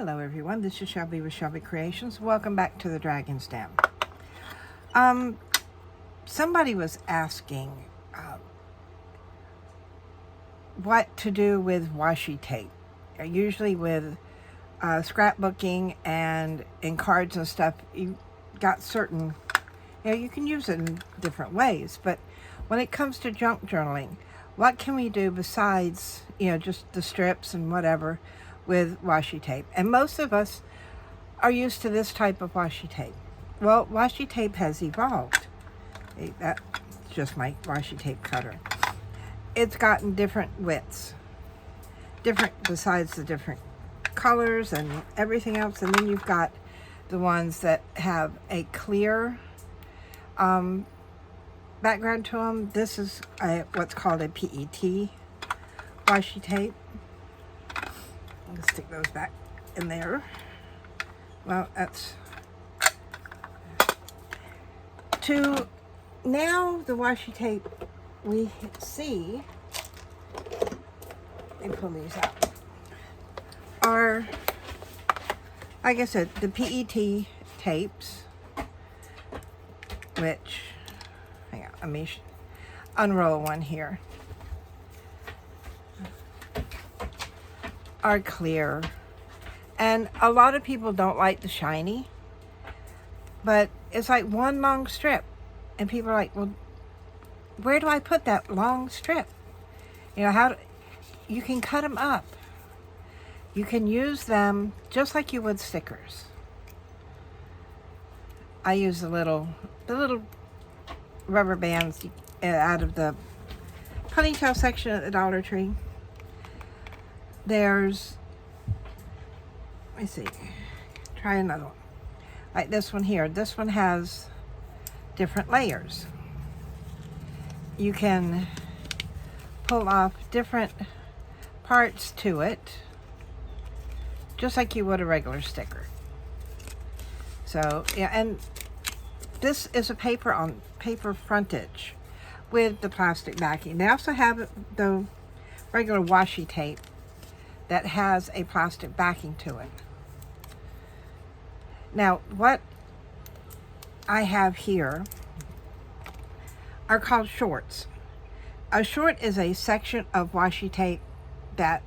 Hello everyone, this is Shelby with Shelby Creations. Welcome back to the Dragon's Den. Somebody was asking what to do with washi tape. Usually with scrapbooking and in cards and stuff, you got certain, you can use it in different ways, but when it comes to junk journaling, what can we do besides, just the strips and whatever with washi tape? And most of us are used to this type of washi tape. Well, washi tape has evolved. That's just my washi tape cutter. It's gotten different widths, different besides the different colors and everything else. And then you've got the ones that have a clear background to them. This is what's called a PET washi tape. Let's stick those back in there. Well, that's to now the washi tape we see. Let me pull these out. Are, like I said, the PET tapes, which, hang on, let me unroll one here, are clear. And a lot of people don't like the shiny, but it's like one long strip. And people are like, well, where do I put that long strip? You can cut them up. You can use them just like you would stickers. I use the little rubber bands out of the ponytail section at the Dollar Tree. There's, let me see, try another one. Like this one here. This one has different layers. You can pull off different parts to it, just like you would a regular sticker. So, yeah, and this is a paper frontage with the plastic backing. They also have the regular washi tape that has a plastic backing to it. Now, what I have here are called shorts. A short is a section of washi tape that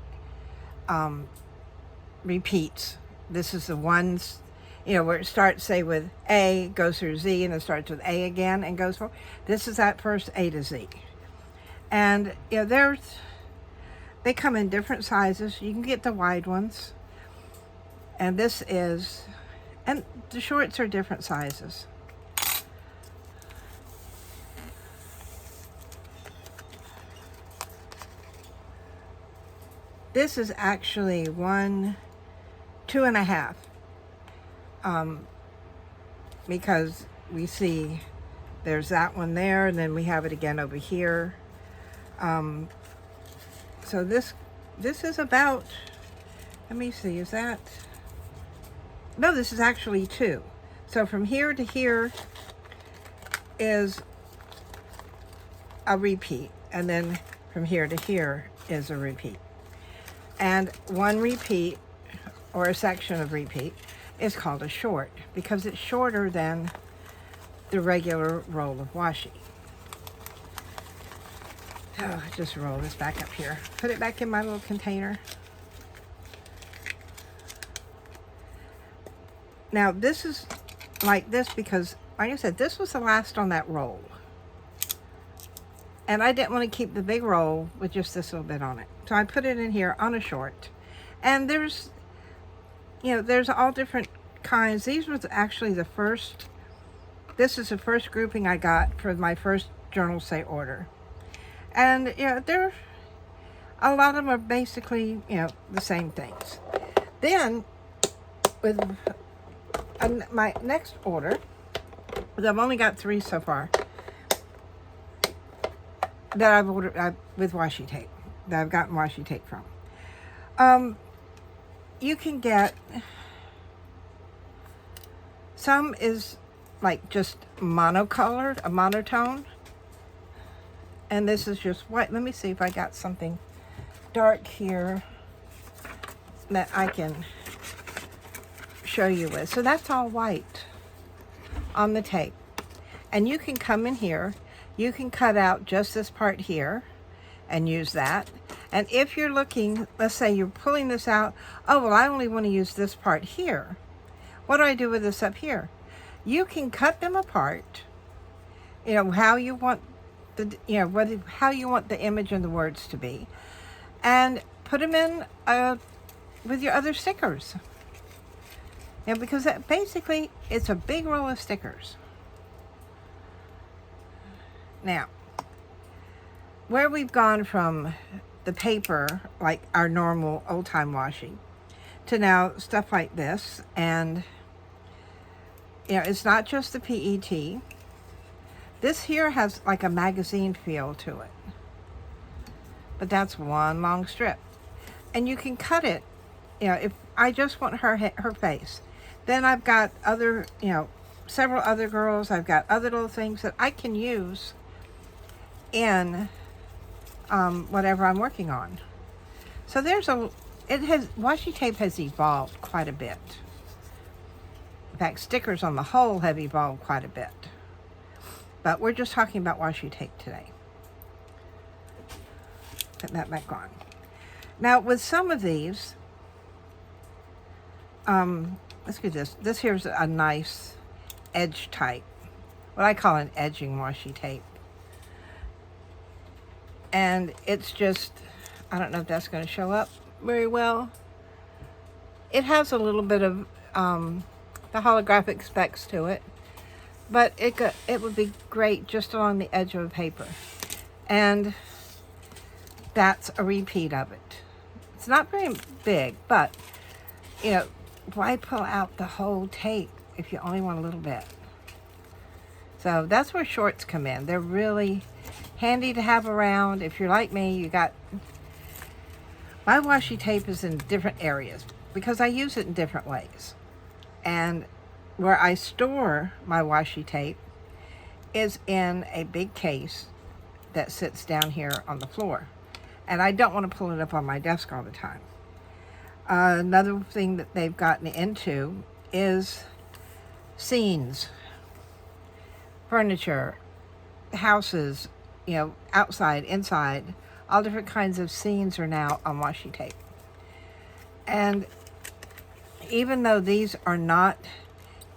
repeats. This is the ones, where it starts, say, with A, goes through Z, and it starts with A again and goes forward. This is that first A to Z. And, they come in different sizes. You can get the wide ones. And and the shorts are different sizes. This is actually 1, 2.5. Because we see there's that one there, and then we have it again over here. So this is about, let me see, is that, no, this is actually 2. So from here to here is a repeat, and then from here to here is a repeat. And one repeat, or a section of repeat, is called a short, because it's shorter than the regular roll of washi. Oh, just roll this back up here. Put it back in my little container. Now, this is like this because, like I said, this was the last on that roll. And I didn't want to keep the big roll with just this little bit on it. So I put it in here on a short. And there's all different kinds. These was actually the first, this is the first grouping I got for my first Journal Say order. And, a lot of them are basically, the same things. Then, with my next order, I've only got 3 so far, that I've ordered with washi tape, that I've gotten washi tape from. You can get, some is like just monocolored, a monotone, and this is just white. Let me see if I got something dark here that I can show you with. So that's all white on the tape. And you can come in here, you can cut out just this part here and use that. And if you're looking, let's say you're pulling this out, oh, well, I only want to use this part here. What do I do with this up here? You can cut them apart, you know, how you want the, you know, how you want the image and the words to be, and put them in with your other stickers. You know, because that basically, it's a big roll of stickers. Now, where we've gone from the paper, like our normal old-time washi, to now stuff like this, and you know, it's not just the PET. This here has like a magazine feel to it, but that's one long strip, and you can cut it. You know, if I just want her face, then I've got other, you know, several other girls. I've got other little things that I can use in whatever I'm working on. So there's washi tape has evolved quite a bit. In fact, stickers on the whole have evolved quite a bit. But we're just talking about washi tape today. Put that back on. Now with some of these, let's get this. This here's a nice edge type, what I call an edging washi tape. And it's just, I don't know if that's going to show up very well. It has a little bit of the holographic specs to it, but it would be great just along the edge of a paper. And that's a repeat of it. It's not very big, but you know, why pull out the whole tape if you only want a little bit? So that's where shorts come in. They're really handy to have around. If you're like me, you got, my washi tape is in different areas because I use it in different ways. And where I store my washi tape is in a big case that sits down here on the floor. And I don't want to pull it up on my desk all the time. Another thing that they've gotten into is scenes, furniture, houses, you know, outside, inside, all different kinds of scenes are now on washi tape. And even though these are not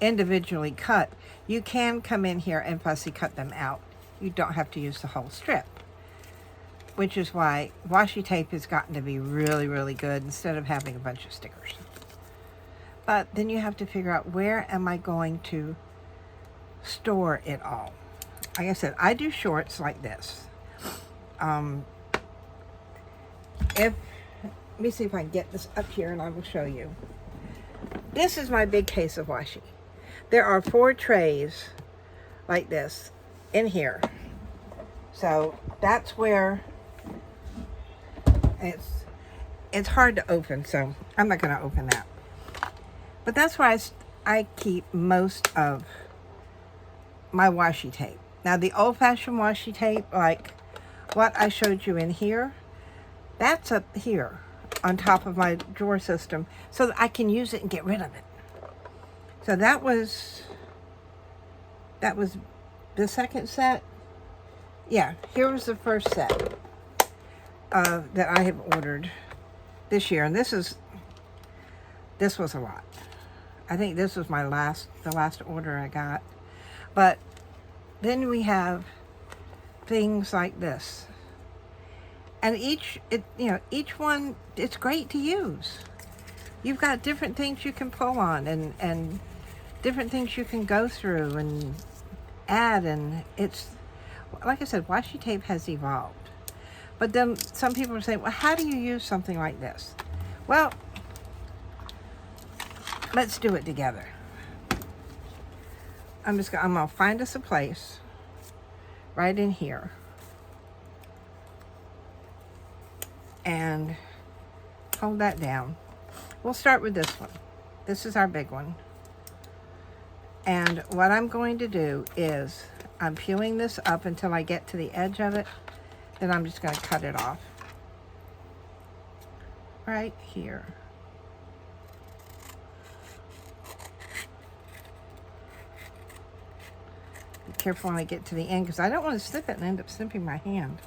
individually cut, you can come in here and fussy cut them out. You don't have to use the whole strip, which is why washi tape has gotten to be really, really good instead of having a bunch of stickers. But then you have to figure out, where am I going to store it all? Like I said, I do shorts like this. Let me see if I can get this up here and I will show you. This is my big case of washi. There are 4 trays like this in here. So that's where it's hard to open, so I'm not going to open that. But that's where I keep most of my washi tape. Now the old-fashioned washi tape, like what I showed you in here, that's up here on top of my drawer system so that I can use it and get rid of it. So that was the second set. Yeah, here was the first set that I have ordered this year, and this was a lot. I think this was the last order I got. But then we have things like this, and each one, it's great to use. You've got different things you can pull on, and different things you can go through and add, and it's, like I said, washi tape has evolved. But then some people are saying, well, how do you use something like this? Well, let's do it together. I'm gonna find us a place right in here and hold that down. We'll start with this one. This is our big one. And what I'm going to do is I'm peeling this up until I get to the edge of it. Then I'm just going to cut it off right here. careful when I get to the end because I don't want to snip it and end up snipping my hand.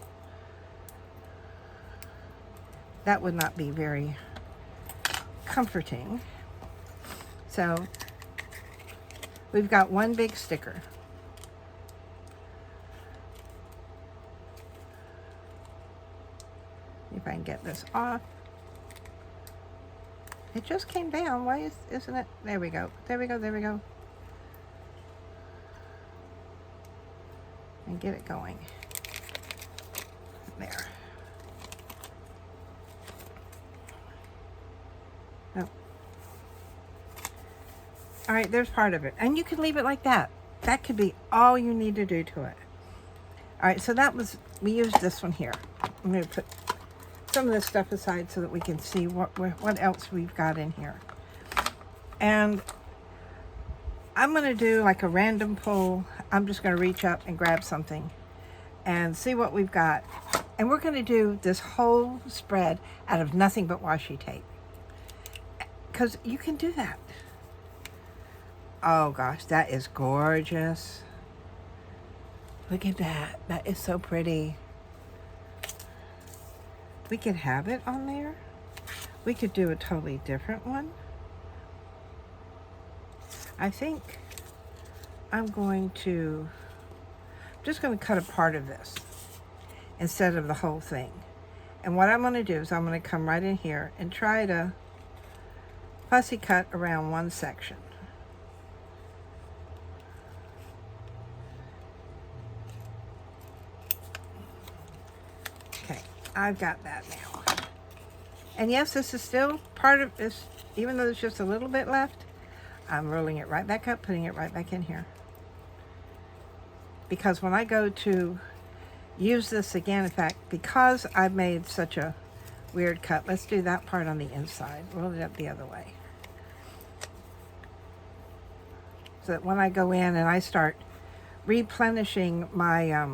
That would not be very comforting. So we've got one big sticker. If I can get this off. It just came down. Why isn't it? There we go. There we go. There we go. And get it going. There. Oh. All right, there's part of it. And you can leave it like that. That could be all you need to do to it. All right, so that was, we used this one here. I'm going to put some of this stuff aside so that we can see what else we've got in here. And I'm going to do like a random pull. I'm just going to reach up and grab something and see what we've got. And we're going to do this whole spread out of nothing but washi tape. Because you can do that. Oh gosh, that is gorgeous. Look at that. That is so pretty. We could have it on there. We could do a totally different one. I think I'm just going to cut a part of this instead of the whole thing. And what I'm going to do is I'm going to come right in here and try to fussy cut around one section. Okay, I've got that now. And yes, this is still part of this, even though there's just a little bit left. I'm rolling it right back up, putting it right back in here. Because when I go to use this again, in fact, because I've made such a weird cut, let's do that part on the inside. Roll it up the other way. So that when I go in and I start replenishing my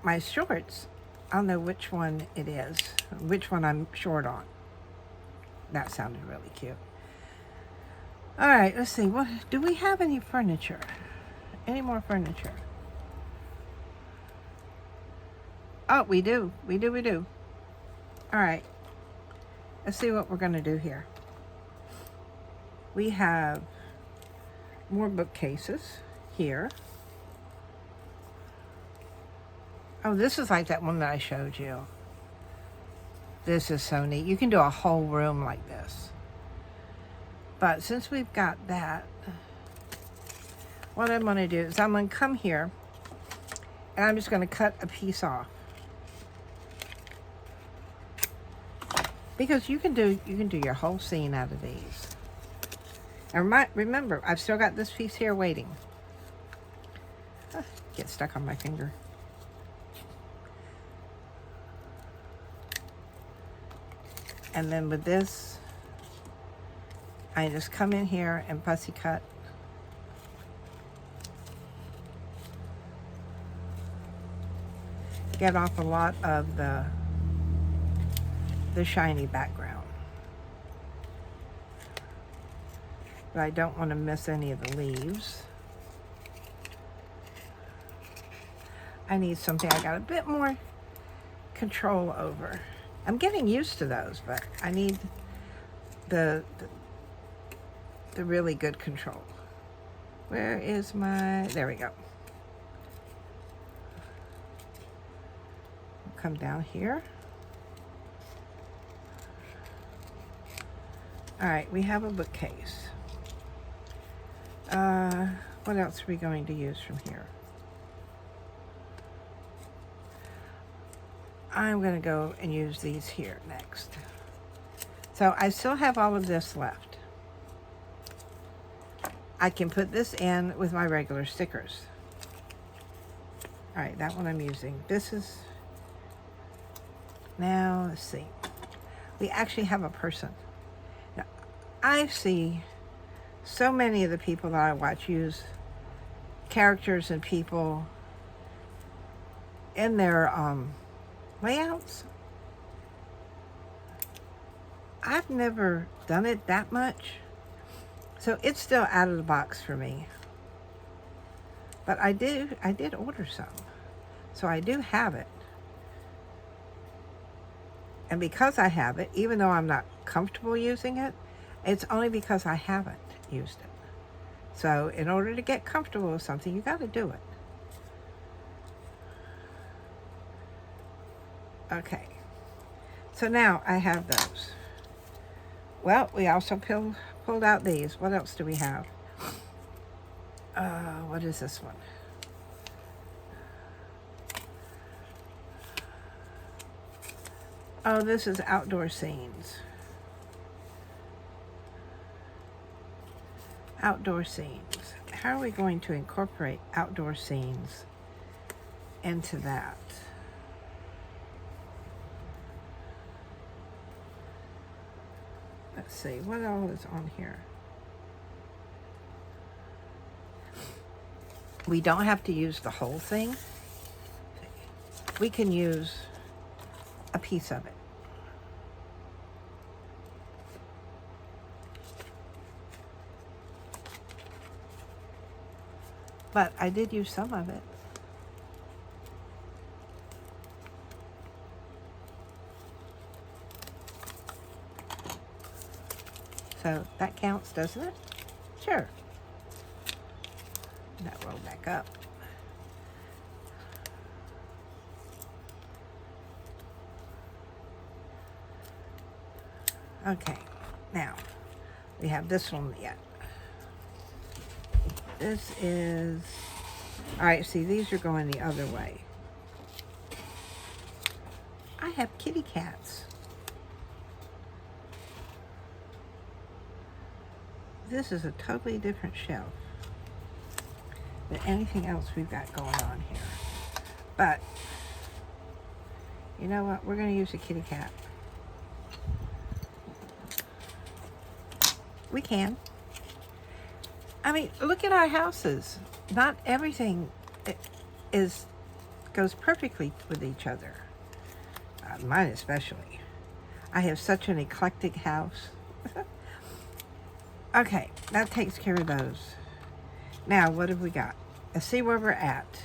my shorts, I'll know which one it is, which one I'm short on. That sounded really cute. All right, let's see. What do we have? Any furniture? Any more furniture? Oh, we do. We do. All right. Let's see what we're going to do here. We have more bookcases here. Oh, this is like that one that I showed you. This is so neat. You can do a whole room like this. But since we've got that, what I'm going to do is I'm going to come here and I'm just going to cut a piece off. Because you can do your whole scene out of these. And remember, I've still got this piece here waiting. Get stuck on my finger. And then with this, I just come in here and fussy cut. Get off a lot of the shiny background. But I don't want to miss any of the leaves. I need something I got a bit more control over. I'm getting used to those, but I need the really good control. Where is my, there we go. Come down here. All right, we have a bookcase. What else are we going to use from here? I'm going to go and use these here next. So I still have all of this left. I can put this in with my regular stickers. All right, that one I'm using. This is, now let's see. We actually have a person. Now, I see so many of the people that I watch use characters and people in their layouts. I've never done it that much, so it's still out of the box for me. But I did order some. So I do have it. And because I have it, even though I'm not comfortable using it, it's only because I haven't used it. So in order to get comfortable with something, you got to do it. Okay. So now I have those. Well, we also pulled out these. What else do we have? What is this one? Oh, this is outdoor scenes. Outdoor scenes. How are we going to incorporate outdoor scenes into that? Let's see, what all is on here? We don't have to use the whole thing. We can use a piece of it. But I did use some of it. So that counts, doesn't it? Sure. That roll back up. Okay, now we have this one yet. This is, all right, see, these are going the other way. I have kitty cats. This is a totally different shelf than anything else we've got going on here. But, you know what? We're going to use a kitty cat. We can. I mean, look at our houses. Not everything goes perfectly with each other. Mine especially. I have such an eclectic house. Okay, that takes care of those. Now, what have we got? Let's see where we're at.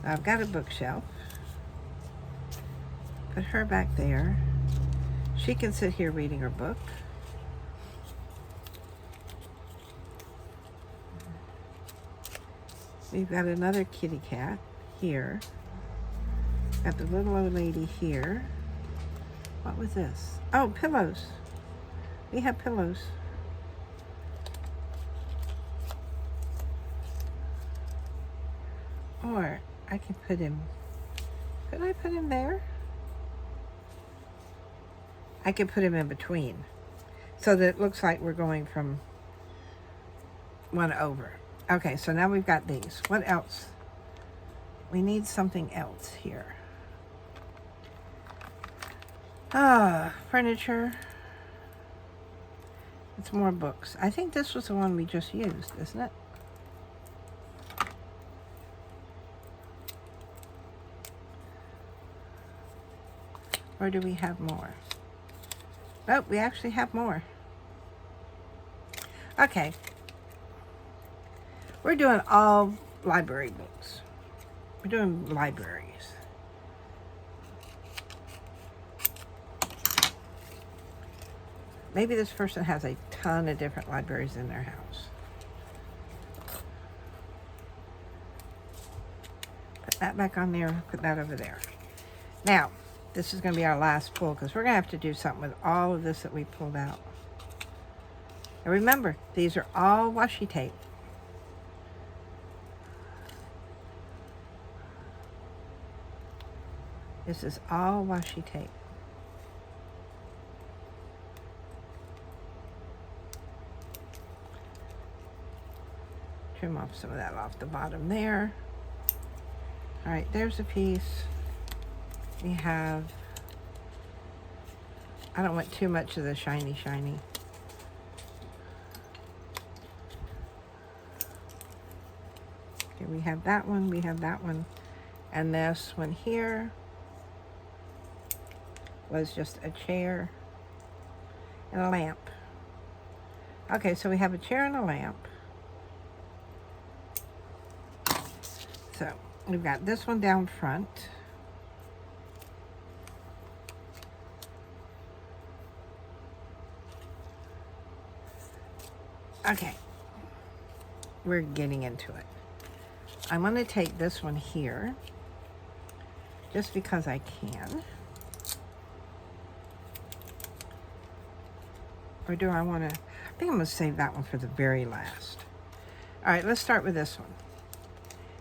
I've got a bookshelf. Put her back there. She can sit here reading her book. We've got another kitty cat here. Got the little old lady here. What was this? Oh, pillows. We have pillows. Or I can put him, could I put him there? I could put him in between so that it looks like we're going from one over. Okay, so now we've got these. What else? We need something else here. Furniture. It's more books. I think this was the one we just used, isn't it? Or do we have more? Nope, we actually have more. Okay. We're doing all library books. We're doing libraries. Maybe this person has a ton of different libraries in their house. Put that back on there, put that over there. Now, this is going to be our last pull because we're going to have to do something with all of this that we pulled out. And remember, these are all washi tape. This is all washi tape. Trim off some of that off the bottom there. All right, there's a piece. We have, I don't want too much of the shiny. Okay, we have that one, and this one here was just a chair and a lamp. Okay, so we have a chair and a lamp. So we've got this one down front. Okay, we're getting into it. I'm going to take this one here, just because I can. Or do I want to? I think I'm going to save that one for the very last. All right, let's start with this one,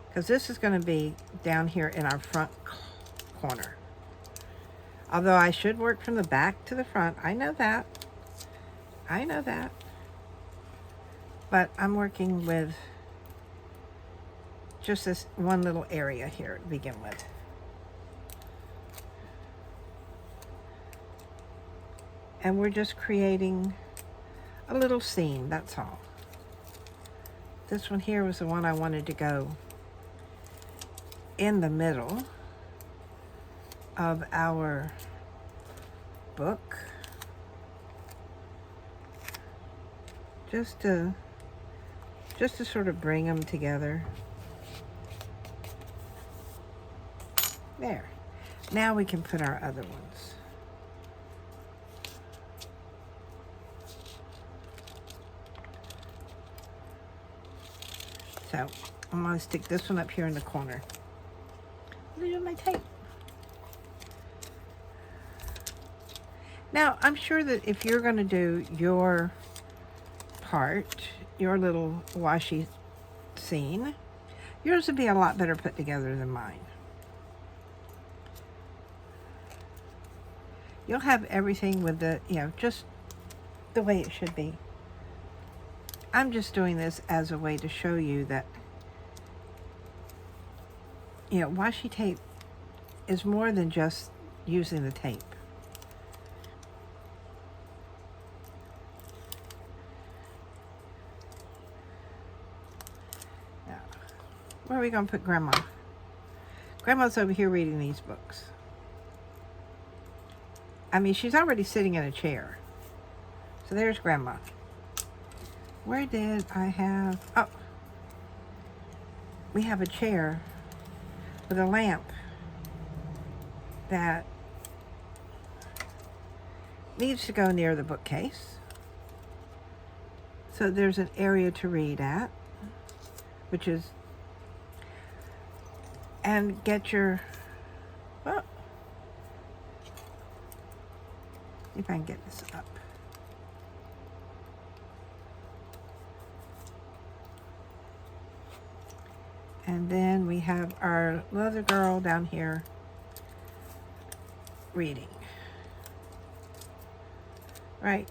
because this is going to be down here in our front corner. Although I should work from the back to the front. I know that. I know that. But I'm working with just this one little area here to begin with. And we're just creating a little scene, that's all. This one here was the one I wanted to go in the middle of our book. Just to sort of bring them together. There. Now we can put our other ones. So I'm going to stick this one up here in the corner. What do I do with my tape? Now, I'm sure that if you're going to do your part, your little washi scene, yours would be a lot better put together than mine. You'll have everything with the, just the way it should be. I'm just doing this as a way to show you that, washi tape is more than just using the tape. Now, where are we going to put Grandma? Grandma's over here reading these books. I mean, she's already sitting in a chair. So there's Grandma. Where did I have... Oh. We have a chair with a lamp that needs to go near the bookcase. So there's an area to read at, which is... And get your... Oh. See if I can get this up. And then we have our little girl down here reading. Right?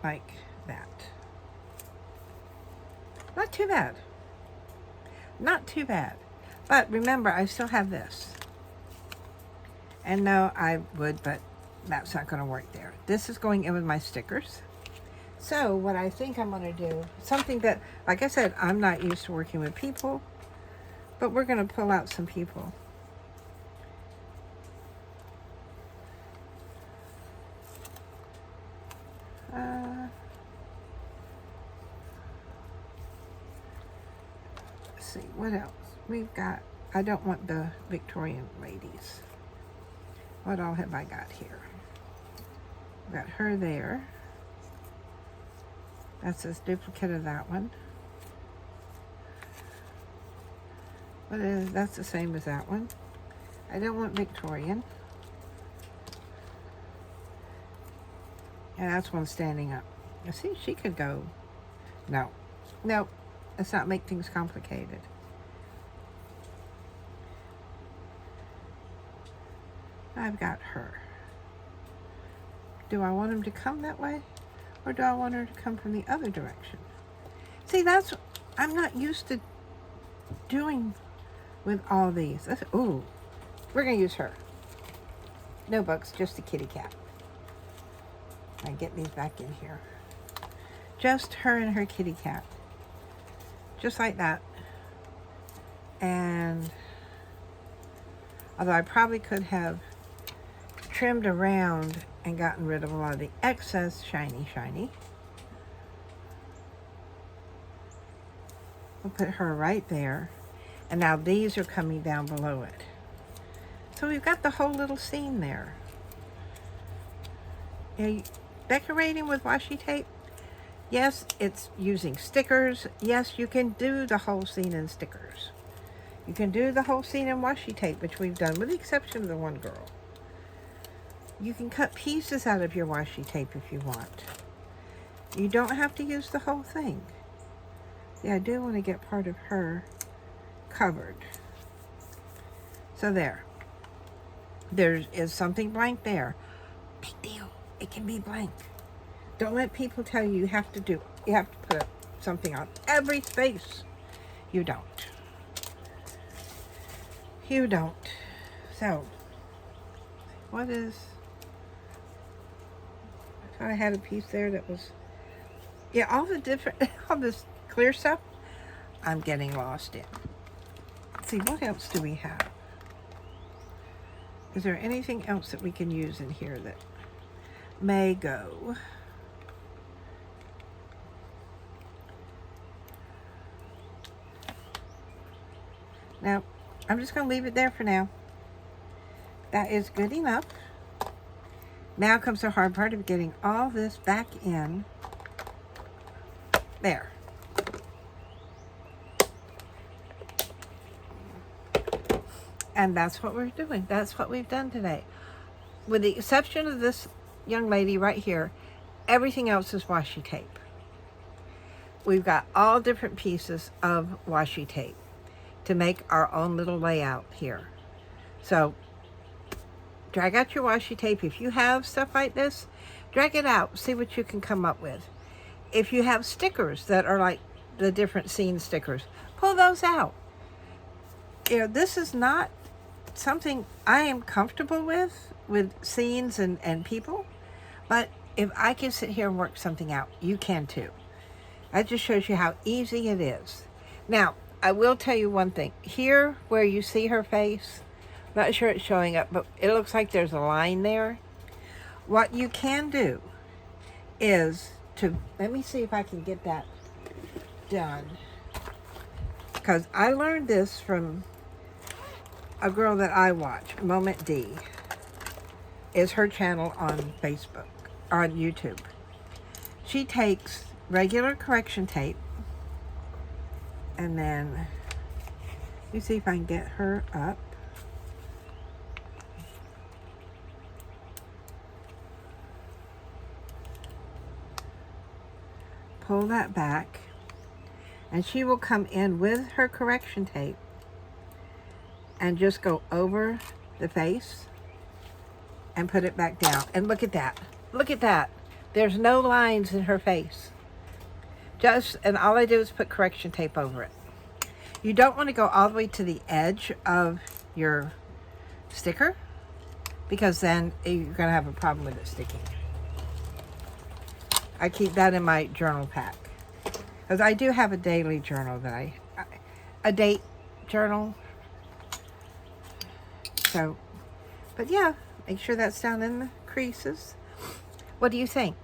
Like that. Not too bad. Not too bad. But remember, I still have this. And no, I would, but that's not going to work there. This is going in with my stickers. So what I think I'm going to do, something that, like I said, I'm not used to working with people, but we're going to pull out some people. Let's see, what else? We've got, I don't want the Victorian ladies. What all have I got here? I've got her there. That's a duplicate of that one. What is, that's the same as that one. I don't want Victorian. And that's one standing up. You see, she could go. No. Nope. Let's not make things complicated. I've got her. Do I want him to come that way? Or do I want her to come from the other direction? See, that's, I'm not used to doing with all these. That's, ooh, we're going to use her. No bugs, just a kitty cat. I get these back in here. Just her and her kitty cat. Just like that. And although I probably could have trimmed around and gotten rid of a lot of the excess shiny. We'll put her right there. And now these are coming down below it. So we've got the whole little scene there. Decorating with washi tape. Yes, it's using stickers. Yes, you can do the whole scene in stickers. You can do the whole scene in washi tape, which we've done, with the exception of the one girl. You can cut pieces out of your washi tape if you want. You don't have to use the whole thing. See, I do want to get part of her covered. So there. There is something blank there. Big deal. It can be blank. Don't let people tell you you have to put something on every space. You don't. You don't. So, what is... I thought I had a piece there that was... Yeah, all this clear stuff, I'm getting lost in. Let's see, what else do we have? Is there anything else that we can use in here that may go? Now, I'm just going to leave it there for now. That is good enough. Now comes the hard part of getting all this back in. There. And that's what we're doing. That's what we've done today. With the exception of this young lady right here, everything else is washi tape. We've got all different pieces of washi tape to make our own little layout here. So drag out your washi tape. If you have stuff like this, drag it out, see what you can come up with. If you have stickers that are like the different scene stickers, pull those out. You know, this is not something I am comfortable with scenes and people, but if I can sit here and work something out, you can too. That just shows you how easy it is. Now, I will tell you one thing. Here, where you see her face, not sure it's showing up, but it looks like there's a line there. What you can do is to, let me see if I can get that done. Because I learned this from a girl that I watch, Moment D, is her channel on Facebook, or on YouTube. She takes regular correction tape, and then, let me see if I can get her up. Pull that back, and she will come in with her correction tape and just go over the face and put it back down. And look at that. Look at that. There's no lines in her face. And all I do is put correction tape over it. You don't want to go all the way to the edge of your sticker, because then you're going to have a problem with it sticking. I keep that in my journal pack, because I do have a daily journal that a date journal. So, but yeah, make sure that's down in the creases. What do you think?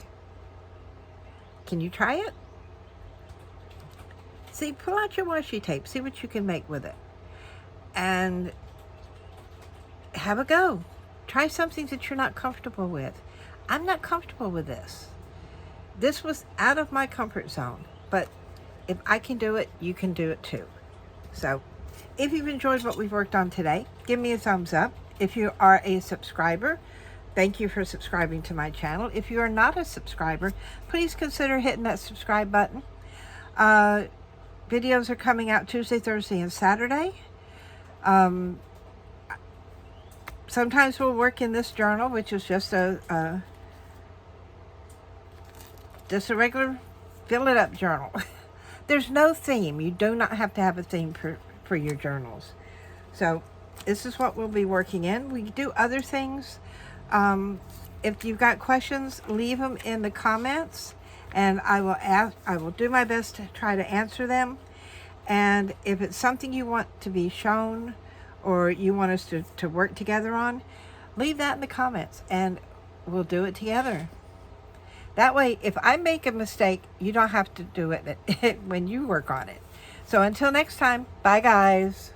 Can you try it? See, pull out your washi tape, see what you can make with it, and have a go. Try something that you're not comfortable with. I'm not comfortable with this. This was out of my comfort zone, but if I can do it, you can do it too. So, if you've enjoyed what we've worked on today, give me a thumbs up. If you are a subscriber, thank you for subscribing to my channel. If you are not a subscriber, please consider hitting that subscribe button. Videos are coming out Tuesday, Thursday, and Saturday. Sometimes we'll work in this journal, which is just a regular fill it up journal. There's no theme. You do not have to have a theme for your journals. So this is what we'll be working in. We do other things. If you've got questions, leave them in the comments, and I will do my best to try to answer them. And if it's something you want to be shown, or you want us to work together on, leave that in the comments and we'll do it together. That way, if I make a mistake, you don't have to do it when you work on it. So until next time, bye guys.